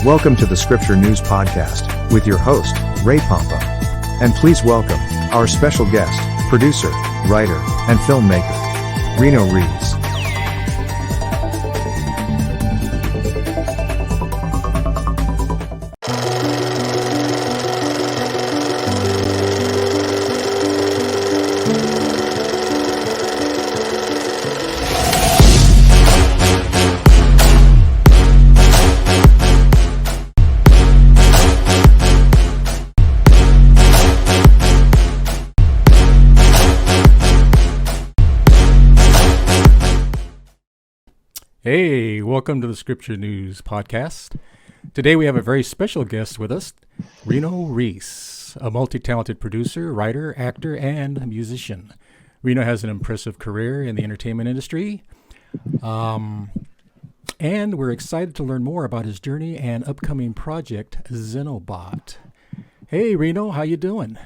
Welcome to the Scripture News Podcast with your host, Ray Pompa. And please welcome our special guest, producer, writer, and filmmaker, Reno Reez. Hey, welcome to the Scripture News Podcast. Today we have a very special guest with us, Reno Reez, a multi-talented producer, writer, actor, and musician. Reno has an impressive career in the entertainment industry, and we're excited to learn more about his journey and upcoming project, Xenobot. Hey, Reno, how you doing?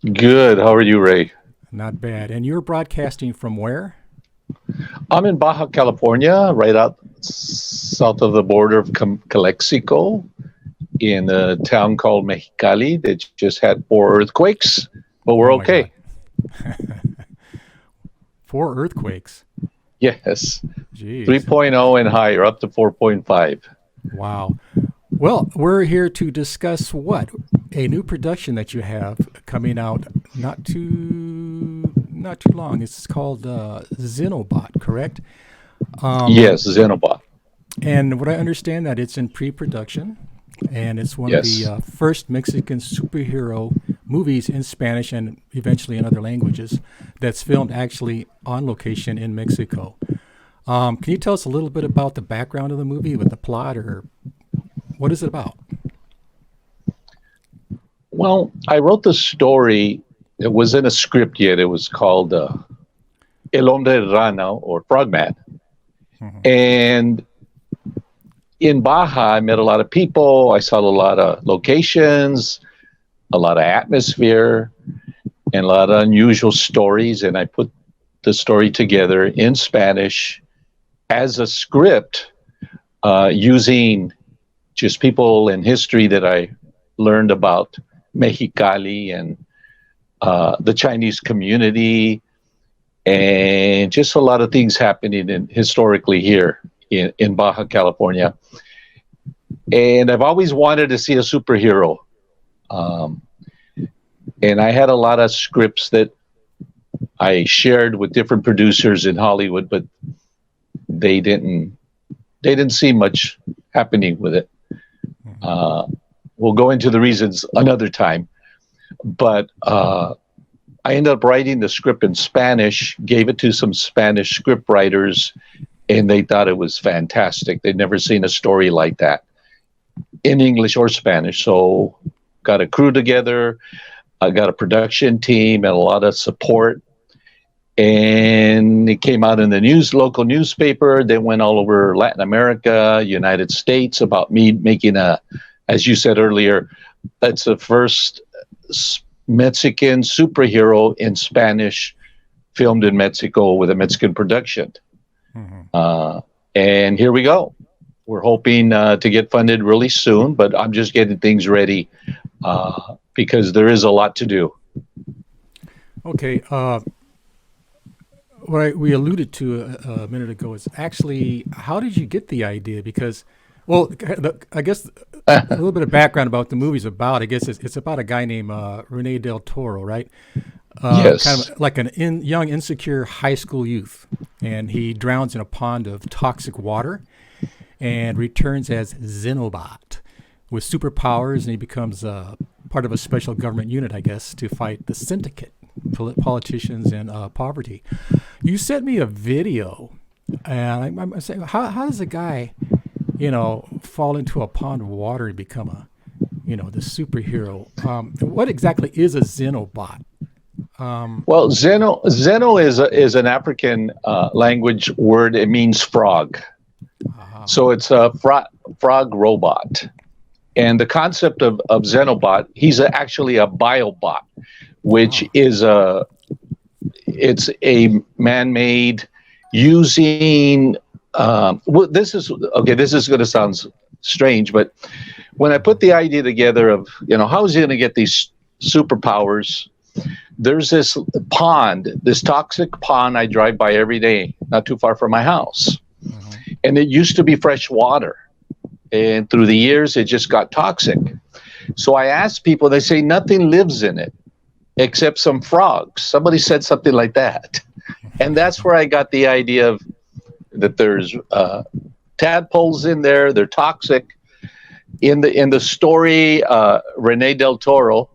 Good. How are you, Ray? Not bad. And you're broadcasting from where? I'm in Baja California, right out south of the border of Calexico, in a town called Mexicali that just had 4 earthquakes, but we're okay. 4 earthquakes? Yes. Jeez. 3.0 and higher, up to 4.5. Wow. Well, we're here to discuss what? A new production that you have coming out not too long. It's called Xenobot, correct? Yes, Xenobot. And what I understand that it's in pre-production, and it's one of the first Mexican superhero movies in Spanish and eventually in other languages that's filmed actually on location in Mexico. Can you tell us a little bit about the background of the movie with the plot, or what is it about? Well, I wrote the story. It wasn't a script yet. It was called El Hombre Rana, or Frogman. Mm-hmm. And in Baja, I met a lot of people. I saw a lot of locations, a lot of atmosphere, and a lot of unusual stories. And I put the story together in Spanish as a script, using just people in history that I learned about Mexicali and the Chinese community, and just a lot of things happening historically here in Baja California. And I've always wanted to see a superhero. And I had a lot of scripts that I shared with different producers in Hollywood, but they didn't see much happening with it. We'll go into the reasons another time. But I ended up writing the script in Spanish, gave it to some Spanish script writers, and they thought it was fantastic. They'd never seen a story like that in English or Spanish. So got a crew together, I got a production team and a lot of support. And it came out in the local newspaper. They went all over Latin America, United States, about me making as you said earlier, that's the first Mexican superhero in Spanish filmed in Mexico with a Mexican production. Mm-hmm. And here we go. We're hoping to get funded really soon, but I'm just getting things ready because there is a lot to do. Okay. What we alluded to a minute ago is actually, how did you get the idea? Because, well, I guess a little bit of background about the movie's about. I guess it's about a guy named Rene Del Toro, right? Yes. Kind of like an young, insecure high school youth, and he drowns in a pond of toxic water, and returns as Xenobot with superpowers, and he becomes part of a special government unit, I guess, to fight the syndicate, politicians, and poverty. You sent me a video, and I'm saying, how does a guy, fall into a pond of water and become the superhero? What exactly is a Xenobot? Well, Xeno is an African language word. It means frog. Uh-huh. So it's a frog robot. And the concept of Xenobot, he's actually a biobot, which is it's a man-made using this is going to sound strange. But when I put the idea together of, how is he going to get these superpowers? There's this pond, this toxic pond I drive by every day, not too far from my house. And it used to be fresh water. And through the years, it just got toxic. So I asked people, they say nothing lives in it except some frogs. Somebody said something like that. And that's where I got the idea of that there's tadpoles in there. They're toxic. In the story, Rene Del Toro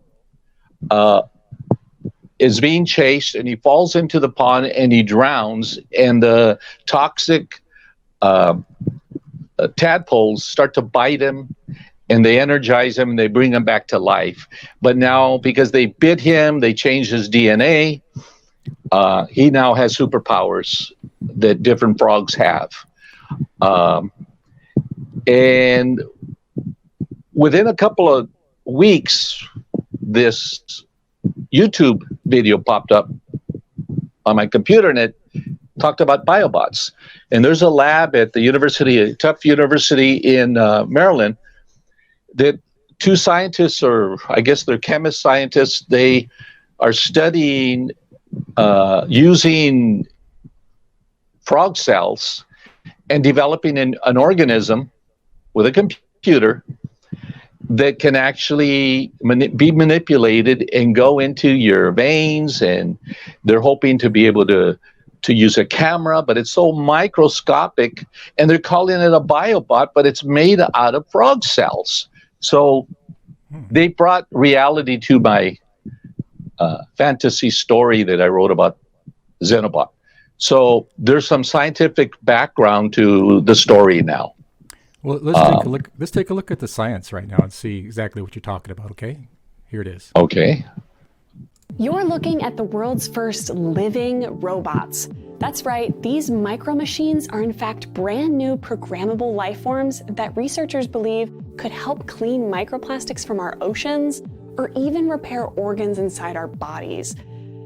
is being chased, and he falls into the pond and he drowns, and the toxic tadpoles start to bite him, and they energize him and they bring him back to life. But now, because they bit him, they changed his DNA. He now has superpowers that different frogs have. And within a couple of weeks, this YouTube video popped up on my computer, and it talked about biobots. And there's a lab at the University, Tufts University in Maryland, that two scientists, or I guess they're chemist scientists, they are studying using frog cells and developing an organism with a computer that can actually be manipulated and go into your veins. And they're hoping to be able to use a camera, but it's so microscopic, and they're calling it a biobot, but it's made out of frog cells. So they brought reality to my fantasy story that I wrote about Xenobot. So there's some scientific background to the story now. Well, let's take a look at the science right now and see exactly what you're talking about, okay? Here it is. Okay. You're looking at the world's first living robots. That's right, these micro machines are in fact brand new programmable life forms that researchers believe could help clean microplastics from our oceans or even repair organs inside our bodies.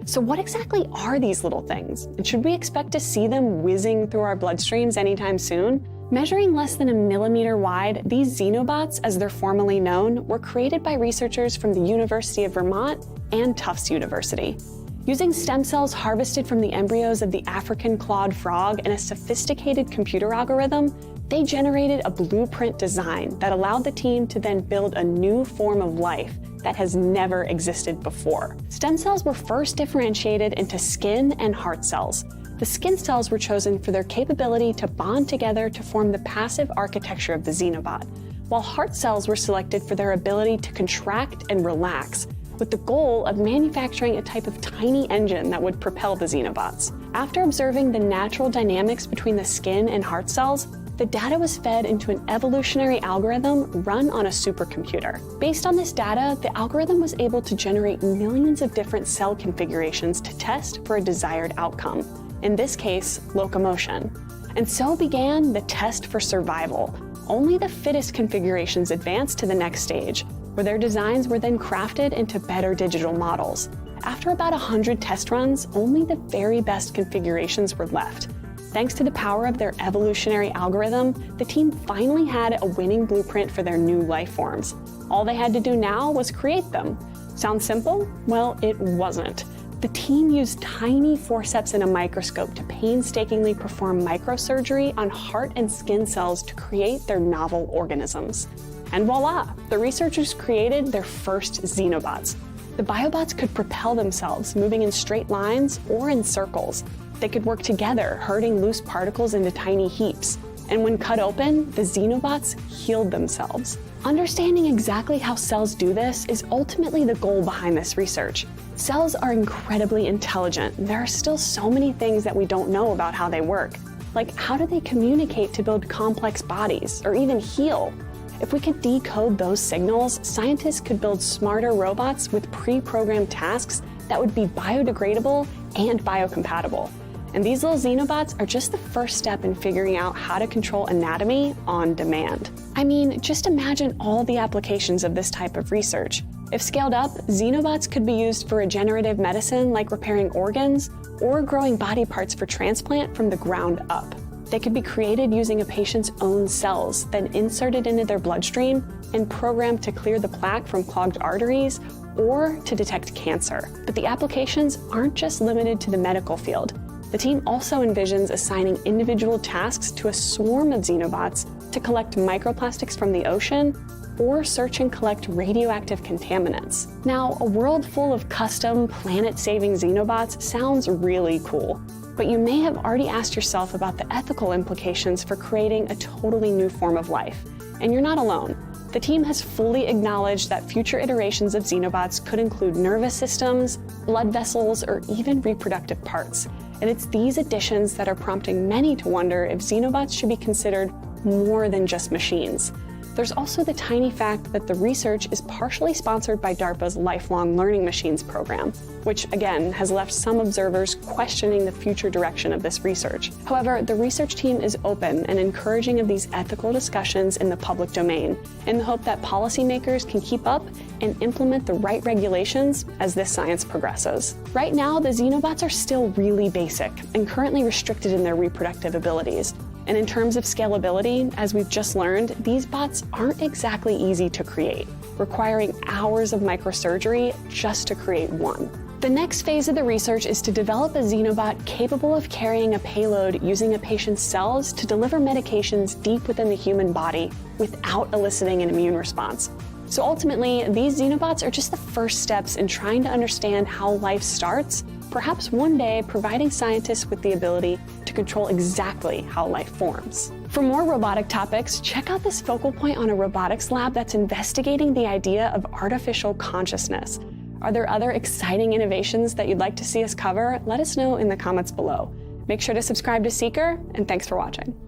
So what exactly are these little things? And should we expect to see them whizzing through our bloodstreams anytime soon? Measuring less than 1 millimeter wide, these Xenobots, as they're formally known, were created by researchers from the University of Vermont and Tufts University. Using stem cells harvested from the embryos of the African clawed frog and a sophisticated computer algorithm, they generated a blueprint design that allowed the team to then build a new form of life that has never existed before. Stem cells were first differentiated into skin and heart cells. The skin cells were chosen for their capability to bond together to form the passive architecture of the Xenobot, while heart cells were selected for their ability to contract and relax, with the goal of manufacturing a type of tiny engine that would propel the Xenobots. After observing the natural dynamics between the skin and heart cells, the data was fed into an evolutionary algorithm run on a supercomputer. Based on this data, the algorithm was able to generate millions of different cell configurations to test for a desired outcome, in this case, locomotion. And so began the test for survival. Only the fittest configurations advanced to the next stage, where their designs were then crafted into better digital models. After about 100 test runs, only the very best configurations were left. Thanks to the power of their evolutionary algorithm, the team finally had a winning blueprint for their new life forms. All they had to do now was create them. Sounds simple? Well, it wasn't. The team used tiny forceps and a microscope to painstakingly perform microsurgery on heart and skin cells to create their novel organisms. And voila, the researchers created their first Xenobots. The biobots could propel themselves, moving in straight lines or in circles. They could work together, herding loose particles into tiny heaps. And when cut open, the Xenobots healed themselves. Understanding exactly how cells do this is ultimately the goal behind this research. Cells are incredibly intelligent. There are still so many things that we don't know about how they work. Like, how do they communicate to build complex bodies, or even heal? If we could decode those signals, scientists could build smarter robots with pre-programmed tasks that would be biodegradable and biocompatible. And these little Xenobots are just the first step in figuring out how to control anatomy on demand. I mean, just imagine all the applications of this type of research. If scaled up, Xenobots could be used for regenerative medicine like repairing organs, or growing body parts for transplant from the ground up. They could be created using a patient's own cells, then inserted into their bloodstream and programmed to clear the plaque from clogged arteries or to detect cancer. But the applications aren't just limited to the medical field. The team also envisions assigning individual tasks to a swarm of xenobots to collect microplastics from the ocean or search and collect radioactive contaminants. Now, a world full of custom, planet-saving xenobots sounds really cool, but you may have already asked yourself about the ethical implications for creating a totally new form of life. And you're not alone. The team has fully acknowledged that future iterations of xenobots could include nervous systems, blood vessels, or even reproductive parts. And it's these additions that are prompting many to wonder if xenobots should be considered more than just machines. There's also the tiny fact that the research is partially sponsored by DARPA's Lifelong Learning Machines program, which again has left some observers questioning the future direction of this research. However, the research team is open and encouraging of these ethical discussions in the public domain, in the hope that policymakers can keep up and implement the right regulations as this science progresses. Right now, the xenobots are still really basic and currently restricted in their reproductive abilities. And in terms of scalability, as we've just learned, these bots aren't exactly easy to create, requiring hours of microsurgery just to create one. The next phase of the research is to develop a xenobot capable of carrying a payload using a patient's cells to deliver medications deep within the human body without eliciting an immune response. So ultimately, these xenobots are just the first steps in trying to understand how life starts, perhaps one day providing scientists with the ability to control exactly how life forms. For more robotic topics, check out this focal point on a robotics lab that's investigating the idea of artificial consciousness. Are there other exciting innovations that you'd like to see us cover? Let us know in the comments below. Make sure to subscribe to Seeker, and thanks for watching.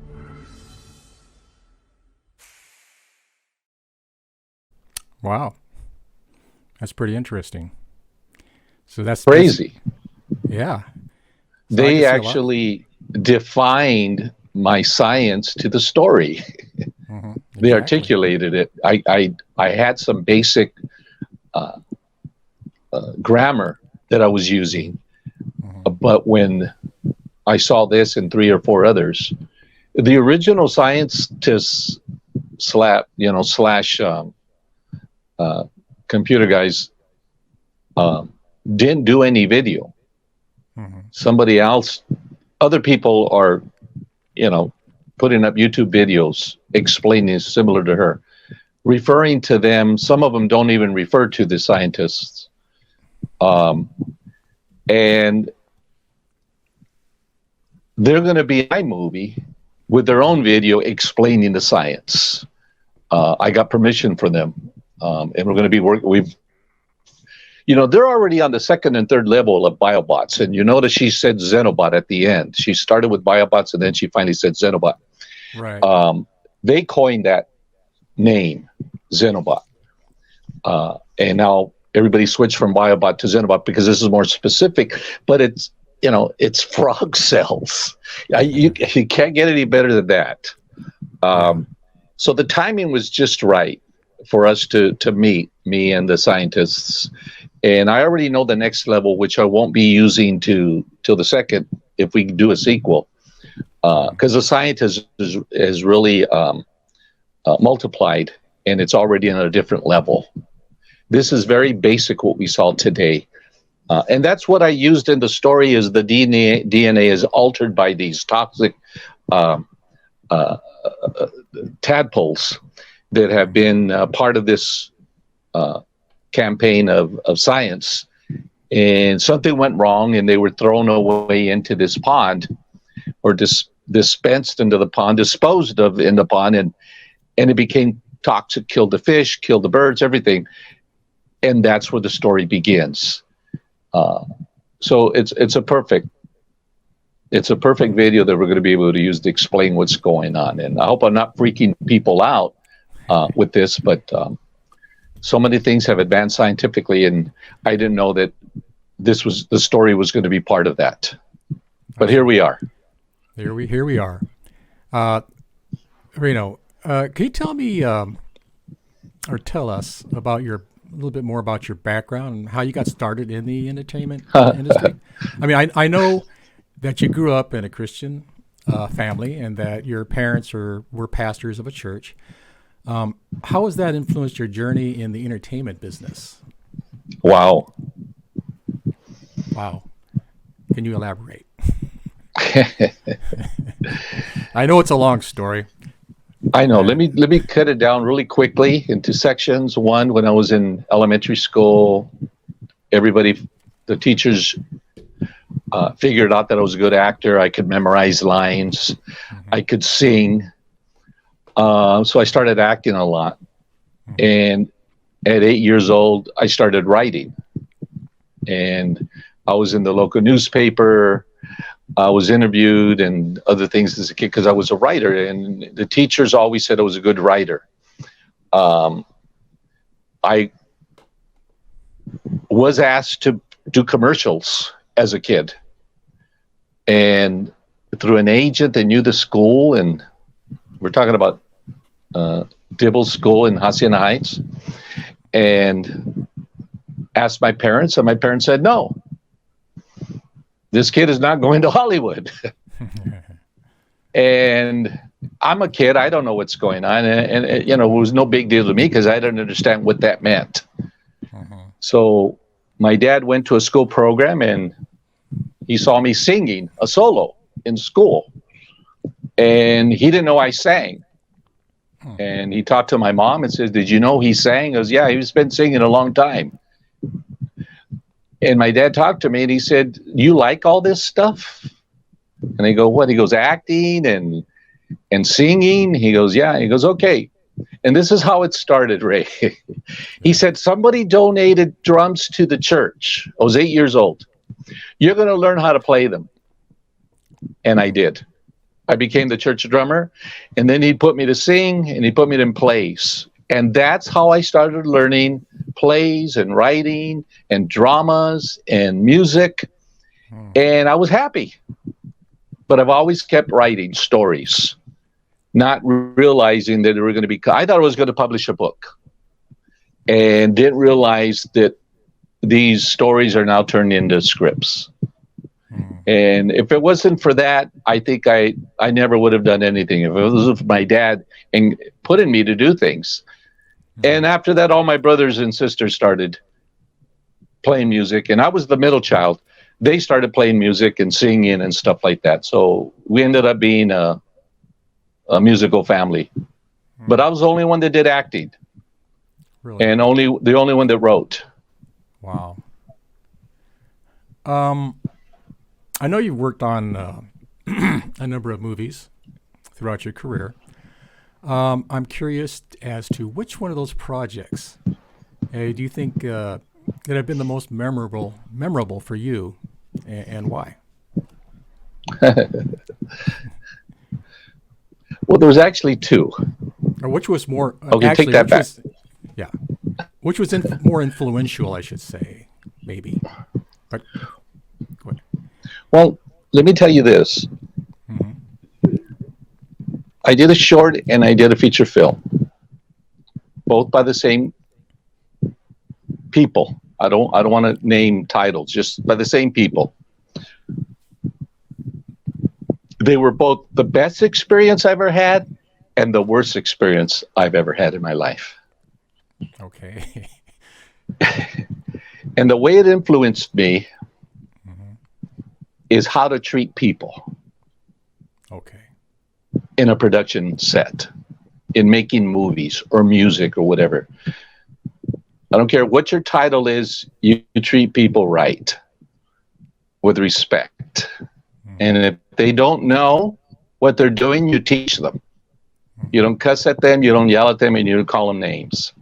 Wow. That's pretty interesting. So that's Crazy. Yeah. So They actually defined my science to the story. They articulated it. I had some basic grammar that I was using, but when I saw this and 3 or 4 others, the original scientists slash computer guys didn't do any video. Somebody else, other people are, putting up YouTube videos explaining similar to her, referring to them. Some of them don't even refer to the scientists. And they're going to be an iMovie with their own video explaining the science. I got permission from them. And we're going to be working. They're already on the 2nd and 3rd level of biobots. And you notice she said Xenobot at the end. She started with biobots and then she finally said Xenobot. Right. They coined that name, Xenobot. And now everybody switched from biobot to Xenobot because this is more specific, but it's frog cells. You can't get any better than that. So the timing was just right for us to meet, me and the scientists. And I already know the next level, which I won't be using till the 2nd if we do a sequel, because the scientist is really multiplied and it's already on a different level. This is very basic what we saw today. And that's what I used in the story is the DNA is altered by these toxic tadpoles that have been part of this campaign of science. And something went wrong and they were thrown away into this pond or dispensed into the pond, disposed of in the pond, and it became toxic, killed the fish, killed the birds, everything. And that's where the story begins. So it's a perfect video that we're going to be able to use to explain what's going on. And I hope I'm not freaking people out with this, but so many things have advanced scientifically, and I didn't know that the story was going to be part of that. But here we are. Here we are. Reno, can you tell me or tell us about a little bit more about your background and how you got started in the entertainment industry? I mean, I know that you grew up in a Christian family and that your parents were pastors of a church. How has that influenced your journey in the entertainment business? Wow. Wow. Can you elaborate? I know it's a long story. I know. Let me cut it down really quickly into sections. One, when I was in elementary school, the teachers figured out that I was a good actor. I could memorize lines. I could sing. So I started acting a lot. And at 8 years old, I started writing. And I was in the local newspaper. I was interviewed and other things as a kid because I was a writer. And the teachers always said I was a good writer. I was asked to do commercials as a kid. And through an agent that knew the school, and we're talking about Dibble School in Hacienda Heights, and asked my parents, and my parents said, no, this kid is not going to Hollywood. And I'm a kid. I don't know what's going on. And it was no big deal to me because I didn't understand what that meant. So my dad went to a school program and he saw me singing a solo in school. And he didn't know I sang. And he talked to my mom and says, did you know he sang? I goes, yeah, he's been singing a long time. And my dad talked to me and he said, you like all this stuff? And I go, what? He goes, acting and singing. He goes, yeah. He goes, okay. And this is how it started, Ray. He said, somebody donated drums to the church. I was 8 years old. You're going to learn how to play them. And I did. I became the church drummer. And then he put me to sing and he put me in plays. And that's how I started learning plays and writing and dramas and music. And I was happy. But I've always kept writing stories, not realizing that they were going to be, I thought I was going to publish a book and didn't realize that these stories are now turned into scripts. And if it wasn't for that, I think I never would have done anything. If it was for my dad and putting me to do things. And after that, all my brothers and sisters started playing music. And I was the middle child. They started playing music and singing and stuff like that. So we ended up being a musical family. But I was the only one that did acting. Really? And the only one that wrote. Wow. I know you've worked on a number of movies throughout your career. I'm curious as to which one of those projects do you think that have been the most memorable for you, and why? Well, there was actually two. Or which was more? Okay, actually, take that back. Which was more influential, I should say, maybe. But go ahead. Well, let me tell you this. I did a short and I did a feature film, both by the same people. I don't want to name titles, just by the same people. They were both the best experience I ever had and the worst experience I've ever had in my life. Okay. And the way it influenced me is how to treat people. Okay. In a production set, in making movies or music or whatever. I don't care what your title is, you treat people right, with respect. And if they don't know what they're doing, you teach them. You don't cuss at them, you don't yell at them, and you don't call them names.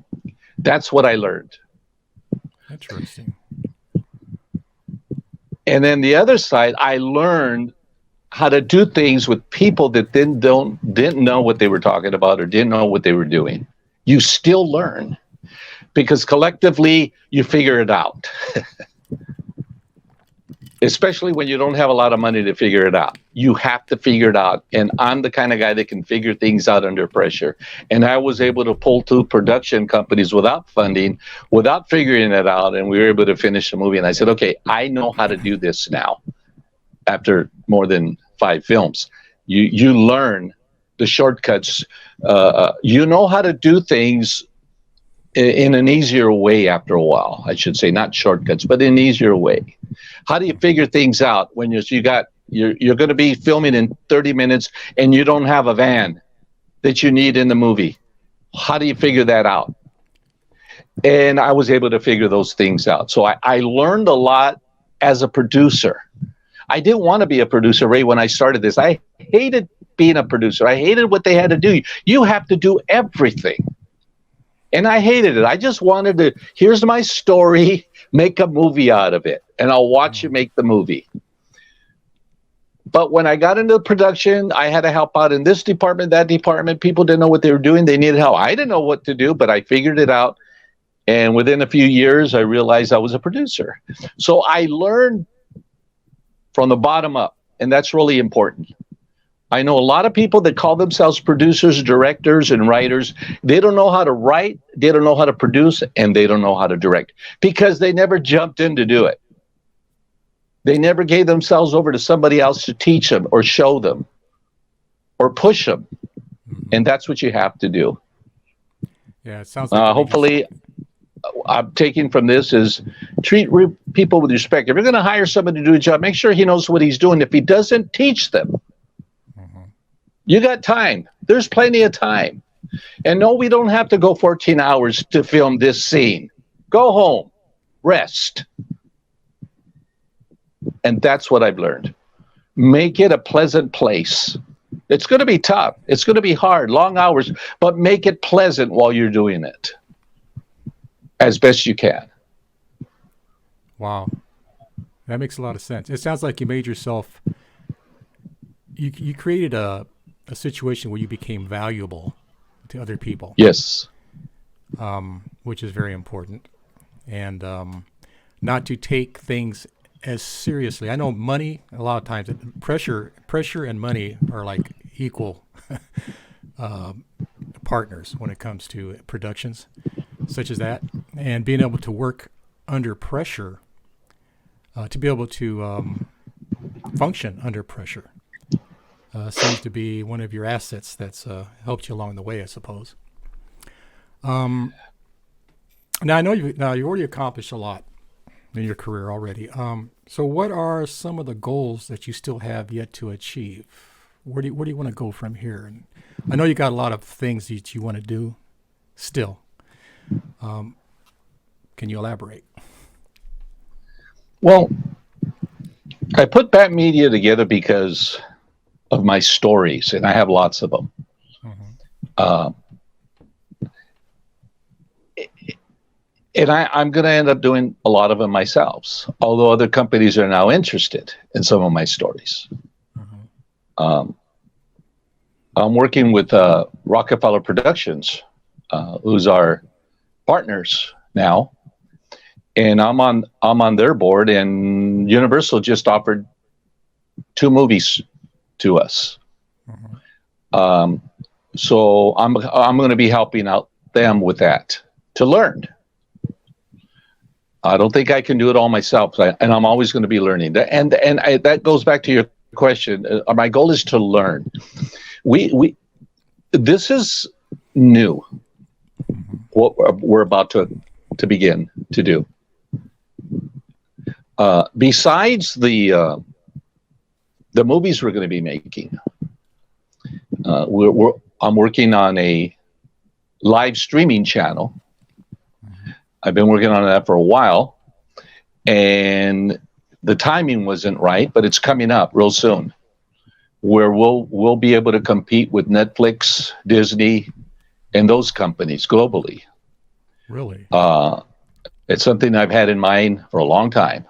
That's what I learned. Interesting. And then the other side, I learned how to do things with people that didn't know what they were talking about or didn't know what they were doing. You still learn because collectively you figure it out. Especially when you don't have a lot of money to figure it out. You have to figure it out. And I'm the kind of guy that can figure things out under pressure. And I was able to pull through production companies without funding, without figuring it out. And we were able to finish the movie. And I said, okay, I know how to do this now after more than 5 films. You learn the shortcuts. You know how to do things in an easier way after a while. I should say, not shortcuts, but in an easier way. How do you figure things out when you're going to be filming in 30 minutes and you don't have a van that you need in the movie? How do you figure that out? And I was able to figure those things out. So I learned a lot as a producer. I didn't want to be a producer, Ray, when I started this. I hated being a producer. I hated what they had to do. You have to do everything. And I hated it. I just wanted to, here's my story, make a movie out of it, and I'll watch you make the movie. But when I got into production, I had to help out in this department, that department. People didn't know what they were doing. They needed help. I didn't know what to do, but I figured it out. And within a few years, I realized I was a producer. So I learned from the bottom up, and that's really important. I know a lot of people that call themselves producers, directors, and writers. They don't know how to write, they don't know how to produce, and they don't know how to direct because they never jumped in to do it. They never gave themselves over to somebody else to teach them or show them or push them. And that's what you have to do. Yeah, it sounds like hopefully I'm taking from this is treat people with respect. If you're going to hire somebody to do a job, make sure he knows what he's doing. If he doesn't, teach them. You got time. There's plenty of time. And no, we don't have to go 14 hours to film this scene. Go home, rest. And that's what I've learned. Make it a pleasant place. It's going to be tough. It's going to be hard, long hours, but make it pleasant while you're doing it as best you can. Wow. That makes a lot of sense. It sounds like you made yourself, you created a situation where you became valuable to other people. Yes. Which is very important. And not to take things as seriously. I know money, a lot of times, pressure and money are like equal partners when it comes to productions such as that. And being able to work under pressure, to be able to function under pressure, seems to be one of your assets that's helped you along the way, I suppose. Now I know you've already accomplished a lot in your career already. So what are some of the goals that you still have yet to achieve? Where do you want to go from here? And I know you got a lot of things that you want to do still. Can you elaborate? Well, I put Bat Media together because of my stories, and I have lots of them. And I'm going to end up doing a lot of them myself, although other companies are now interested in some of my stories. I'm working with Rockefeller Productions, who's our partners now, and I'm on their board. And Universal just offered 2 movies to us, so I'm going to be helping out them with that to learn. I don't think I can do it all myself, and I'm always going to be learning. And that goes back to your question. My goal is to learn. This is new. What we're about to begin to do. Besides the movies we're going to be making, I'm working on a live streaming channel. I've been working on that for a while, and the timing wasn't right, but it's coming up real soon, where we'll be able to compete with Netflix, Disney, and those companies globally. Really? It's something I've had in mind for a long time,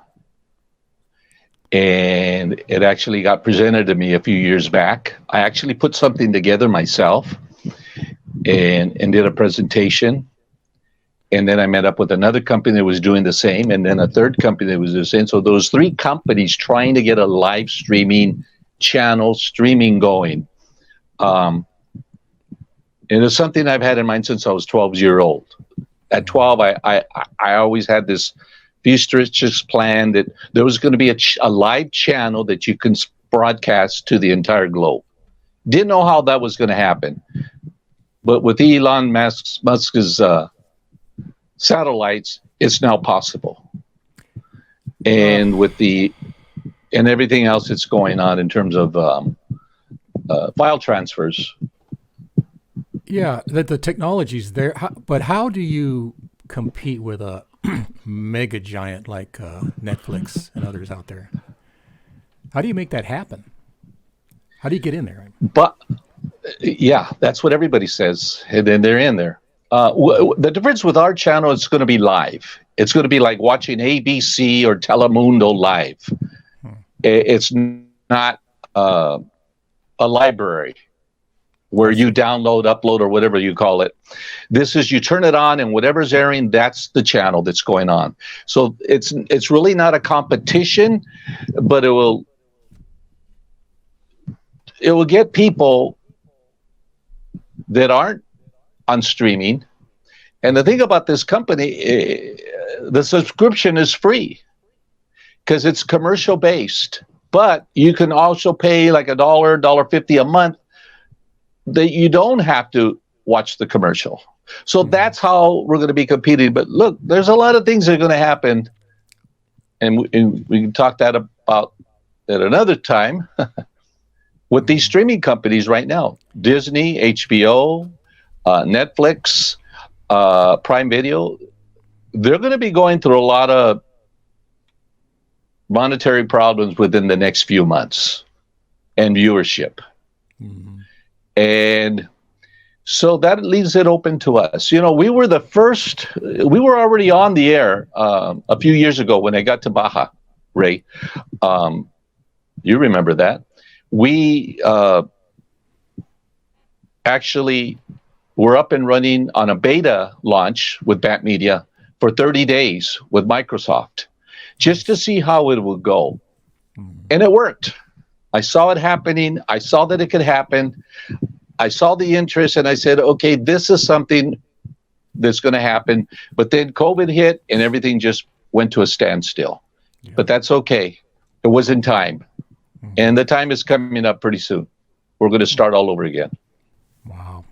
and it actually got presented to me a few years back. I actually put something together myself and did a presentation. And then I met up with another company that was doing the same, and then a third company that was the same. So those 3 companies trying to get a live streaming channel, streaming going. And it's something I've had in mind since I was 12 years old. At 12, I always had this futuristic plan that there was going to be a live channel that you can broadcast to the entire globe. Didn't know how that was going to happen. But with Elon Musk's satellites, it's now possible. And and everything else that's going on in terms of file transfers. Yeah, the technology's there, but how do you compete with a mega giant like Netflix and others out there? How do you make that happen? How do you get in there? But yeah, that's what everybody says, and then they're in there. The difference with our channel is going to be live. It's going to be like watching ABC or Telemundo live. It's not a library where you download, upload, or whatever you call it. This is you turn it on, and whatever's airing, that's the channel that's going on. So it's really not a competition, but it will get people that aren't on streaming. And the thing about this company, the subscription is free because it's commercial based, but you can also pay like $1.50 a month that you don't have to watch the commercial. So that's how we're going to be competing. But look, there's a lot of things that are going to happen, and we can talk that about at another time with these streaming companies right now. Disney, HBO, Netflix, Prime Video, they're going to be going through a lot of monetary problems within the next few months and viewership. And so that leaves it open to us. You know, we were already on the air a few years ago when I got to Baja, Ray. You remember that. We actually were up and running on a beta launch with Bat Media for 30 days with Microsoft, just to see how it would go. And it worked. I saw it happening. I saw that it could happen. I saw the interest, and I said, okay, this is something that's going to happen. But then COVID hit, and everything just went to a standstill. Yeah. But that's okay. It was in time. And the time is coming up pretty soon. We're going to start all over again. Wow.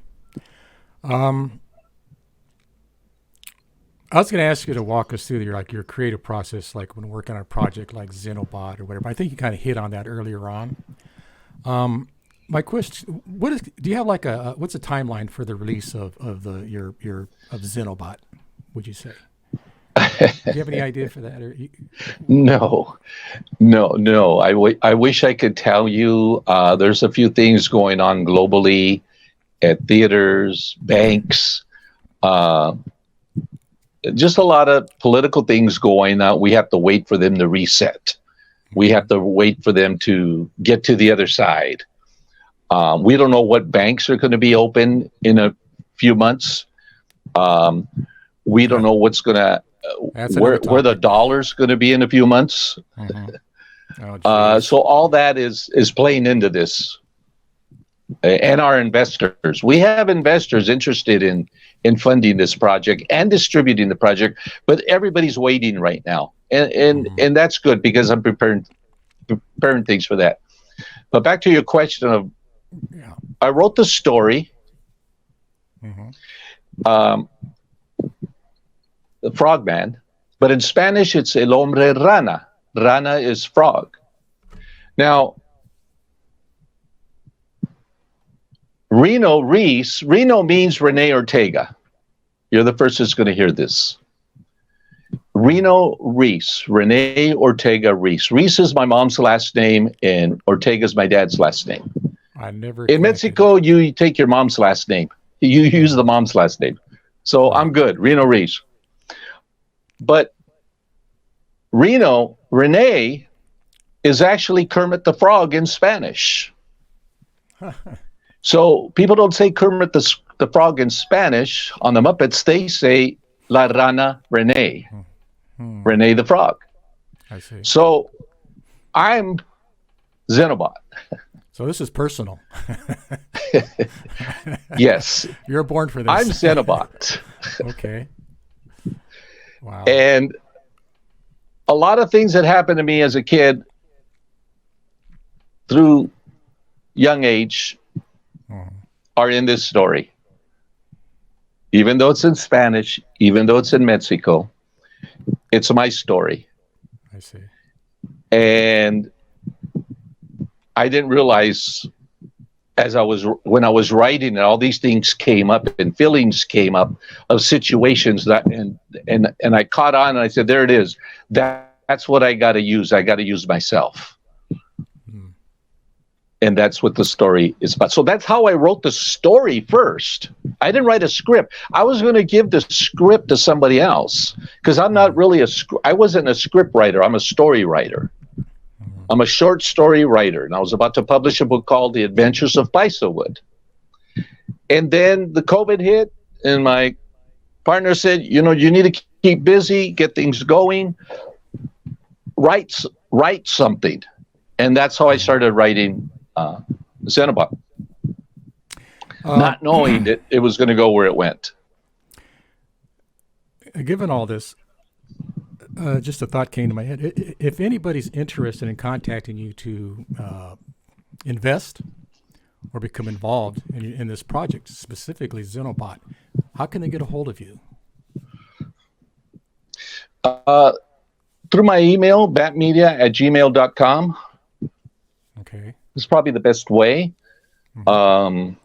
I was going to ask you to walk us through your creative process, like when working on a project like Xenobot or whatever. I think you kind of hit on that earlier on. My question: do you have like what's a timeline for the release of Xenobot? Would you say? Do you have any idea for that? No. I wish I could tell you. There's a few things going on globally at theaters, banks. Just a lot of political things going on. We have to wait for them to reset. We have to wait for them to get to the other side. We don't know what banks are going to be open in a few months. We don't know what's going to where the dollar's going to be in a few months. So all that is playing into this. And our investors. We have investors interested in funding this project and distributing the project, but everybody's waiting right now. And that's good because I'm preparing things for that. But back to your question of, I wrote the story. The Frogman, but in Spanish it's El Hombre Rana. Rana is frog. Now, Reno Reez, Reno means Rene Ortega. You're the first that's going to hear this. Reno Reez, Rene Ortega Reez. Reez is my mom's last name, and Ortega is my dad's last name. In Mexico, you take your mom's last name. You use the mom's last name. So I'm good, Reno Reez. But Rene is actually Kermit the Frog in Spanish. So people don't say Kermit the Frog in Spanish on the Muppets. They say La Rana Rene, Rene the Frog. I see. So I'm Xenobot. So this is personal. Yes. You're born for this. I'm Xenobot. Okay. Wow. And a lot of things that happened to me as a kid through young age are in this story. Even though it's in Spanish, even though it's in Mexico, it's my story. I see. And I didn't realize when I was writing, and all these things came up and feelings came up of situations that, and I caught on, and I said, there it is. That's what I got to use. I got to use myself. And that's what the story is about. So that's how I wrote the story first. I didn't write a script. I was going to give the script to somebody else, because I'm not really I wasn't a script writer. I'm a story writer. I'm a short story writer, and I was about to publish a book called The Adventures of Bicewood. And then the COVID hit, and my partner said, you need to keep busy, get things going, write something. And that's how I started writing Xenobot, not knowing that it was going to go where it went. Given all this, just a thought came to my head. If anybody's interested in contacting you to invest or become involved in this project, specifically Xenobot, how can they get a hold of you? Through my email, batmedia@gmail.com. Okay. It's probably the best way. Okay.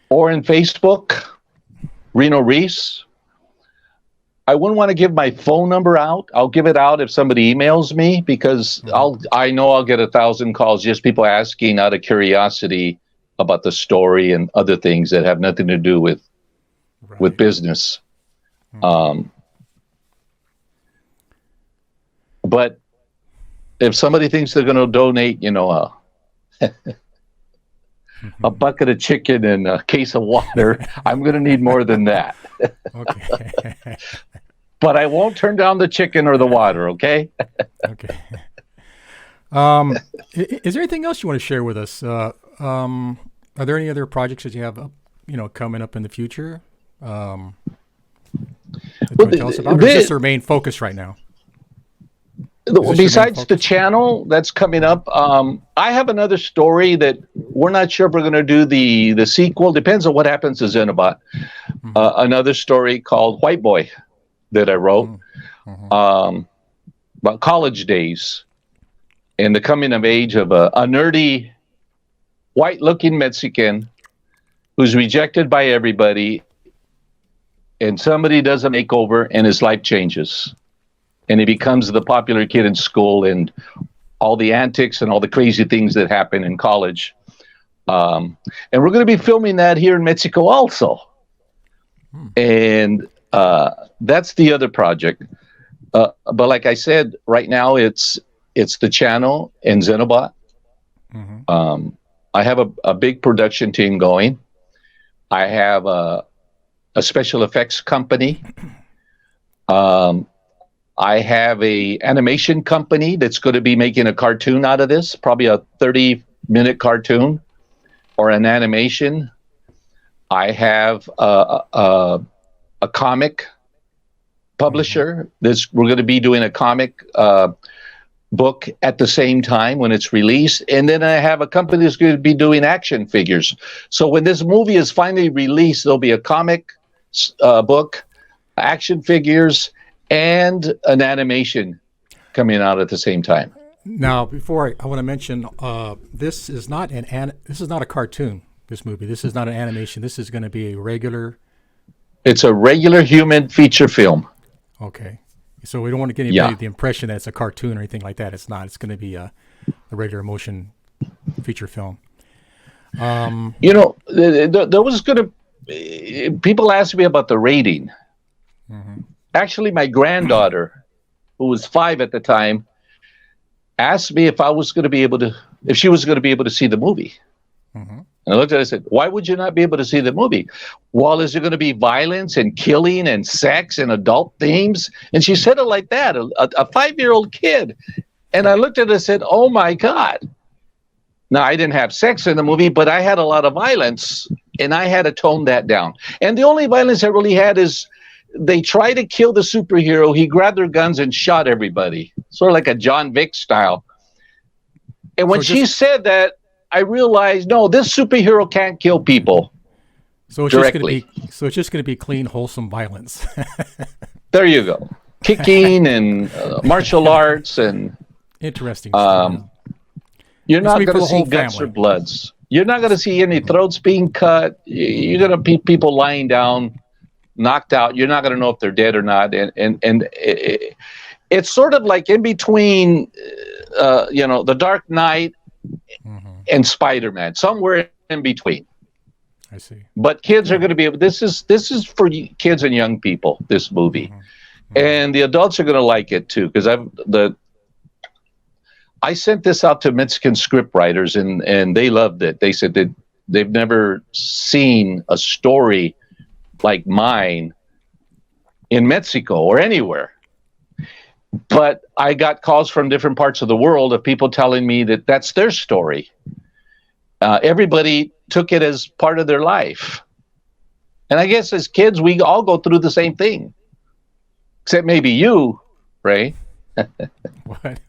Or in Facebook, Reno Reez. I wouldn't want to give my phone number out. I'll give it out if somebody emails me, because I know I'll get 1,000 calls, just people asking out of curiosity about the story and other things that have nothing to do with business. But if somebody thinks they're going to donate, a bucket of chicken and a case of water, I'm going to need more than that. Okay. But I won't turn down the chicken or the water, okay? Okay. Is there anything else you want to share with us? Are there any other projects that you have, coming up in the future? That you want to tell us about? Or is this your main focus right now? Besides the channel that's coming up, I have another story that we're not sure if we're going to do the sequel. Depends on what happens to Xenobot. Another story called White Boy that I wrote about college days and the coming of age of a nerdy, white-looking Mexican who's rejected by everybody, and somebody does a makeover and his life changes. And he becomes the popular kid in school, and all the antics and all the crazy things that happen in college. And we're going to be filming that here in Mexico also. And that's the other project. But like I said, right now it's the channel and Xenobot. I have a big production team going. I have a special effects company. I have a animation company that's going to be making a cartoon out of this, probably a 30-minute cartoon or an animation. I have a comic publisher. We're going to be doing a comic book at the same time when it's released. And then I have a company that's going to be doing action figures. So when this movie is finally released, there'll be a comic book, action figures, and an animation coming out at the same time. Now, before I want to mention, this is not a cartoon. This movie, this is not an animation. This is going to be a regular. It's a regular human feature film. Okay, so we don't want to get anybody the impression that it's a cartoon or anything like that. It's not. It's going to be a regular motion feature film. There was going to. People asked me about the rating. Actually, my granddaughter, who was 5 at the time, asked me if she was going to be able to see the movie. And I looked at her and said, why would you not be able to see the movie? Well, is there going to be violence and killing and sex and adult themes? And she said it like that, a 5-year-old kid. And I looked at her and said, oh my God. Now, I didn't have sex in the movie, but I had a lot of violence, and I had to tone that down. And the only violence I really had is they tried to kill the superhero. He grabbed their guns and shot everybody, sort of like a John Vick style. And when she said that, I realized, no, this superhero can't kill people So it's directly. just going to be clean, wholesome violence. There you go. Kicking and martial arts, and Interesting. you're not be for going to the see whole guts family. or bloods. You're not going to see any throats being cut. You're going to be people lying down, knocked out. You're not going to know if they're dead or not. And it's sort of like in between, The Dark Knight and Spider-Man, somewhere in between. I see. But kids are going to be able. This is for kids and young people. This movie, and the adults are going to like it too, because I sent this out to Mexican script writers, and they loved it. They said that they've never seen a story like mine in Mexico or anywhere. But I got calls from different parts of the world of people telling me that that's their story. Everybody took it as part of their life. And I guess as kids, we all go through the same thing. Except maybe you, Ray. What?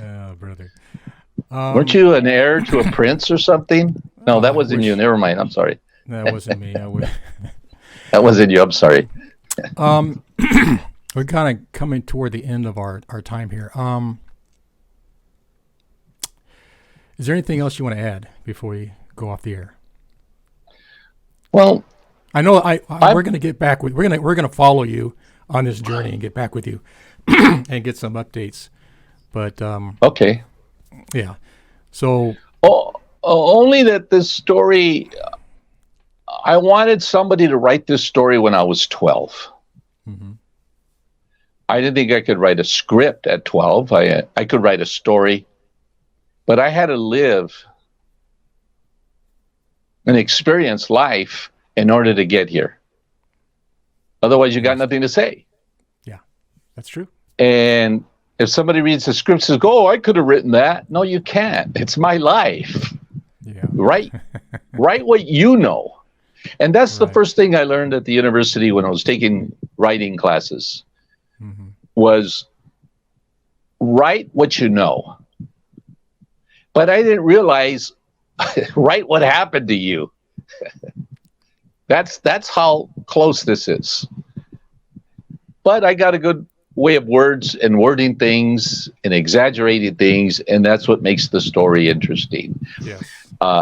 Oh, brother. Weren't you an heir to a prince or something? No, that wasn't you. Never mind. I'm sorry. That wasn't me. That wasn't you. I'm sorry. We're kind of coming toward the end of our time here. Is there anything else you want to add before we go off the air? Well, I know we're going to get back with we're going to follow you on this journey and get back with you and get some updates. But okay. Yeah. So only that this story, I wanted somebody to write this story when I was 12. I didn't think I could write a script at 12. I could write a story, but I had to live and experience life in order to get here. Otherwise, you got nothing to say. Yeah, that's true. And if somebody reads the script and says, "Oh, I could have written that," no, you can't. It's my life. Yeah. Write what you know. And that's the first thing I learned at the university when I was taking writing classes. Was write what you know. But I didn't realize write what happened to you. That's how close this is. But I got a good way of words and wording things and exaggerating things, and that's what makes the story interesting. Yes.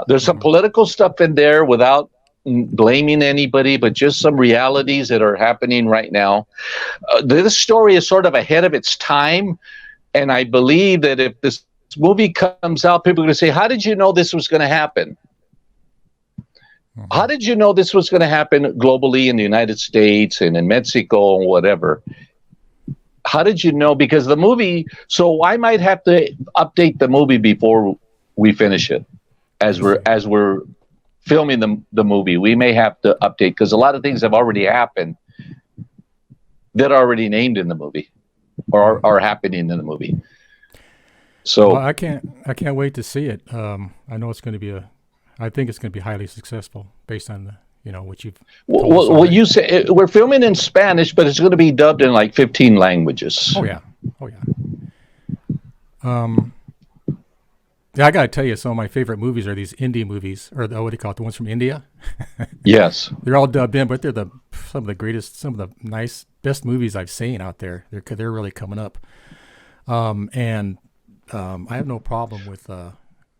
There's some political stuff in there without blaming anybody, but just some realities that are happening right now. This story is sort of ahead of its time, and I believe that if this movie comes out, people are going to say, "How did you know this was going to happen? How did you know this was going to happen globally in the United States and in Mexico and whatever? How did you know?" Because the movie, so I might have to update the movie before we finish it. As we're filming the movie, we may have to update, because a lot of things have already happened that are already named in the movie or are happening in the movie. So well, I can't wait to see it. I know it's going to be I think it's going to be highly successful based on what you've told us well, you say we're filming in Spanish, but it's going to be dubbed in like 15 languages. Oh yeah. Yeah, I got to tell you, some of my favorite movies are these indie movies, or what do you call it, the ones from India. Yes. They're all dubbed in, but they're some of the greatest, some of the best movies I've seen out there. They're really coming up. And I have no problem with,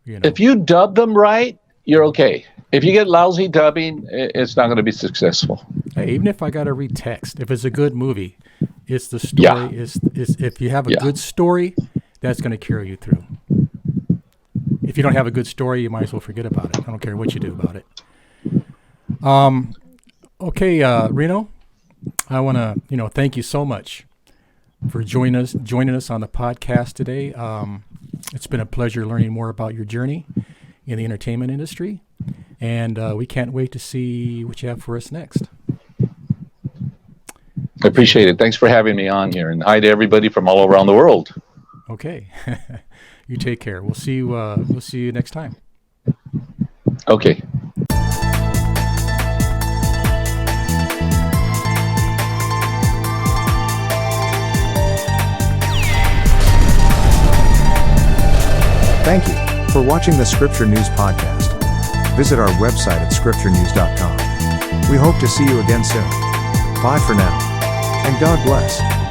If you dub them right, you're okay. If you get lousy dubbing, it's not going to be successful. Hey, even if I got to read text, if it's a good movie, it's the story. Yeah. Is if you have a good story, that's going to carry you through. If you don't have a good story, you might as well forget about it. I don't care what you do about it. Okay, Reno, I want to thank you so much for joining us on the podcast today. It's been a pleasure learning more about your journey in the entertainment industry, and we can't wait to see what you have for us next. I appreciate it. Thanks for having me on here, and hi to everybody from all around the world. Okay. You take care. We'll see you next time. Okay. Thank you. for watching the Scripture News Podcast. Visit our website at scripturenews.com. We hope to see you again soon. Bye for now, and God bless.